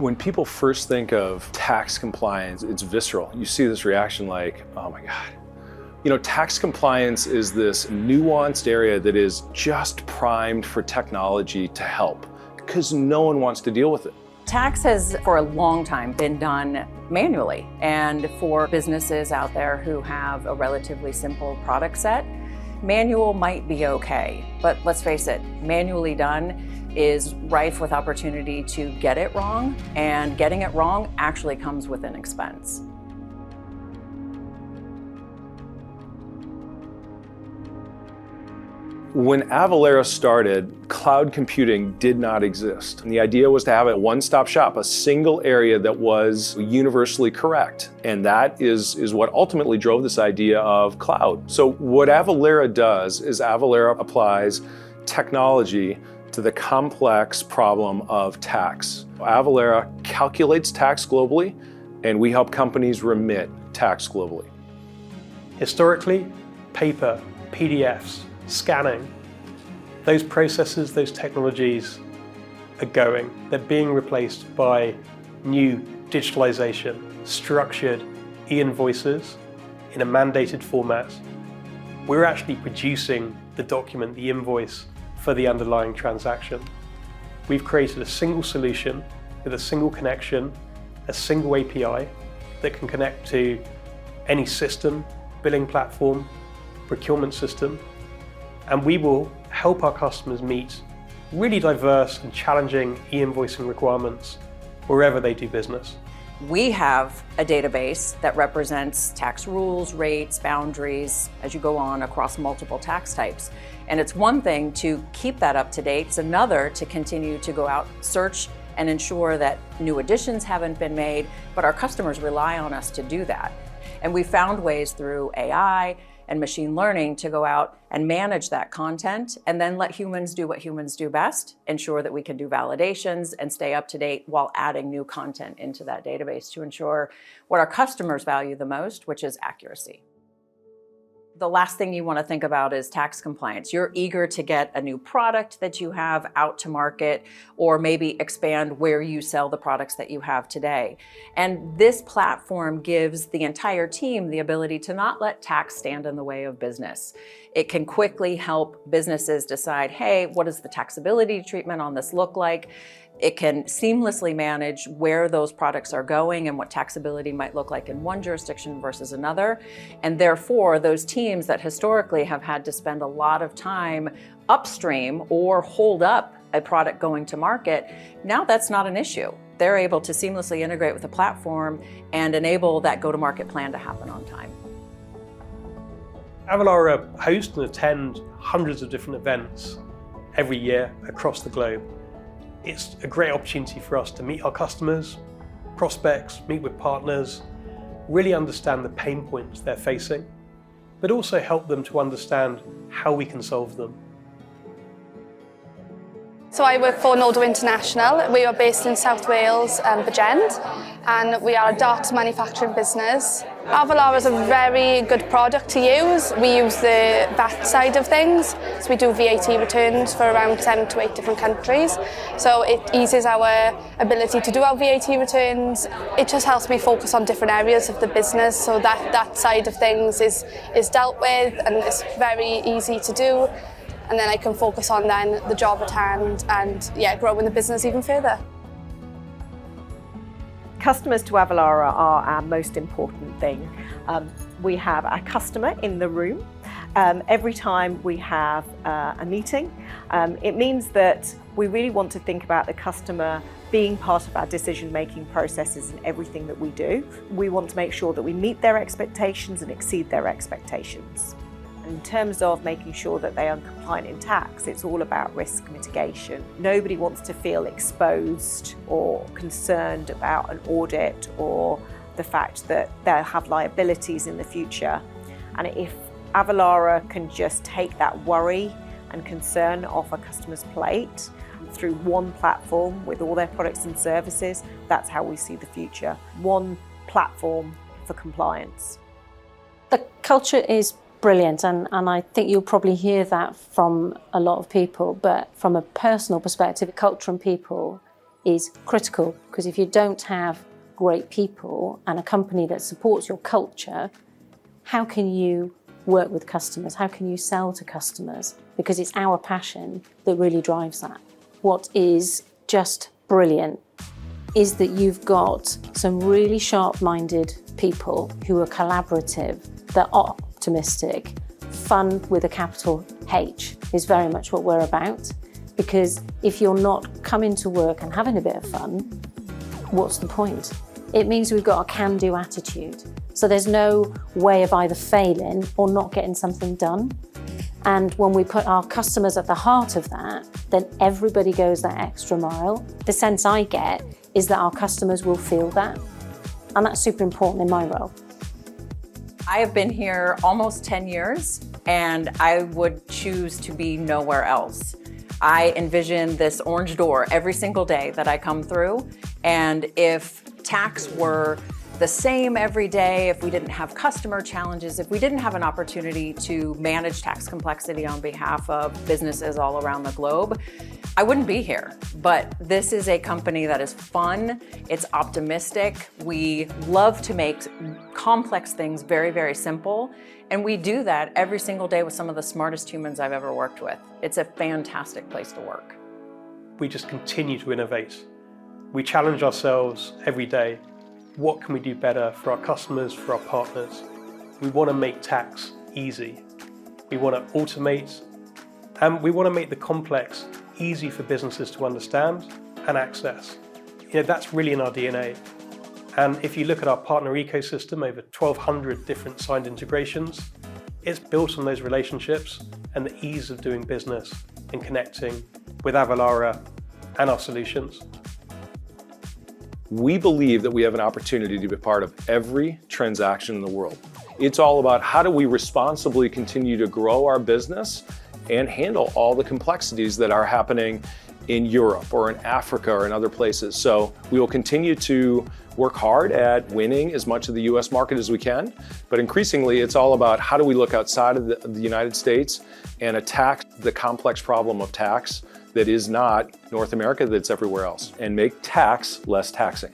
When people first think of tax compliance, it's visceral. You see this reaction like, oh my God. You know, tax compliance is this nuanced area that is just primed for technology to help because no one wants to deal with it. Tax has for a long time been done manually, and for businesses out there who have a relatively simple product set, manual might be okay, but let's face it, manually done is rife with opportunity to get it wrong, and getting it wrong actually comes with an expense. When Avalara started, cloud computing did not exist. And the idea was to have a one-stop shop, a single area that was universally correct. And that is what ultimately drove this idea of cloud. So what Avalara does is Avalara applies technology to the complex problem of tax. Avalara calculates tax globally, and we help companies remit tax globally. Historically, paper, PDFs, scanning, those processes, those technologies are going. They're being replaced by new digitalization, structured e-invoices in a mandated format. We're actually producing the document, the invoice, for the underlying transaction. We've created a single solution with a single connection, a single API that can connect to any system, billing platform, procurement system, and we will help our customers meet really diverse and challenging e-invoicing requirements wherever they do business. We have a database that represents tax rules, rates, boundaries, as you go on across multiple tax types. And it's one thing to keep that up to date, it's another to continue to go out, search, and ensure that new additions haven't been made, but our customers rely on us to do that. And we found ways through AI and machine learning to go out and manage that content and then let humans do what humans do best, ensure that we can do validations and stay up to date while adding new content into that database to ensure what our customers value the most, which is accuracy. The last thing you want to think about is tax compliance. You're eager to get a new product that you have out to market, or maybe expand where you sell the products that you have today. And this platform gives the entire team the ability to not let tax stand in the way of business. It can quickly help businesses decide, hey, what does the taxability treatment on this look like? It can seamlessly manage where those products are going and what taxability might look like in one jurisdiction versus another. And therefore, those teams that historically have had to spend a lot of time upstream or hold up a product going to market, now that's not an issue. They're able to seamlessly integrate with the platform and enable that go-to-market plan to happen on time. Avalara hosts and attend hundreds of different events every year across the globe. It's a great opportunity for us to meet our customers, prospects, meet with partners, really understand the pain points they're facing, but also help them to understand how we can solve them. So I work for Nodo International. We are based in South Wales and Bridgend, and we are a darts manufacturing business. Avalara is a very good product to use. We use the VAT side of things, so we do VAT returns for around 7 to 8 different countries. So it eases our ability to do our VAT returns. It just helps me focus on different areas of the business, so that side of things is dealt with and it's very easy to do. And then I can focus on then the job at hand and growing the business even further. Customers to Avalara are our most important thing. We have our customer in the room. Every time we have a meeting, it means that we really want to think about the customer being part of our decision-making processes in everything that we do. We want to make sure that we meet their expectations and exceed their expectations. In terms of making sure that they are compliant in tax, it's all about risk mitigation. Nobody wants to feel exposed or concerned about an audit or the fact that they'll have liabilities in the future. And if Avalara can just take that worry and concern off a customer's plate through one platform with all their products and services, that's how we see the future. One platform for compliance. The culture is brilliant, and I think you'll probably hear that from a lot of people, but from a personal perspective, culture and people is critical, because if you don't have great people and a company that supports your culture, how can you work with customers? How can you sell to customers? Because it's our passion that really drives that. What is just brilliant is that you've got some really sharp-minded people who are collaborative, that are optimistic. Fun with a capital H is very much what we're about, because if you're not coming to work and having a bit of fun, what's the point? It means we've got a can-do attitude. So there's no way of either failing or not getting something done. And when we put our customers at the heart of that, then everybody goes that extra mile. The sense I get is that our customers will feel that. And that's super important in my role. I have been here almost 10 years, and I would choose to be nowhere else. I envision this orange door every single day that I come through, and if tax were the same every day, if we didn't have customer challenges, if we didn't have an opportunity to manage tax complexity on behalf of businesses all around the globe, I wouldn't be here. But this is a company that is fun, it's optimistic, we love to make complex things very, very simple, and we do that every single day with some of the smartest humans I've ever worked with. It's a fantastic place to work. We just continue to innovate. We challenge ourselves every day. What can we do better for our customers, for our partners? We want to make tax easy. We want to automate, and we want to make the complex easy for businesses to understand and access. That's really in our DNA. And if you look at our partner ecosystem, over 1,200 different signed integrations, it's built on those relationships and the ease of doing business and connecting with Avalara and our solutions. We believe that we have an opportunity to be part of every transaction in the world. It's all about how do we responsibly continue to grow our business and handle all the complexities that are happening in Europe or in Africa or in other places. So we will continue to work hard at winning as much of the US market as we can, but increasingly it's all about how do we look outside of the United States and attack the complex problem of tax that is not North America, that's everywhere else, and make tax less taxing.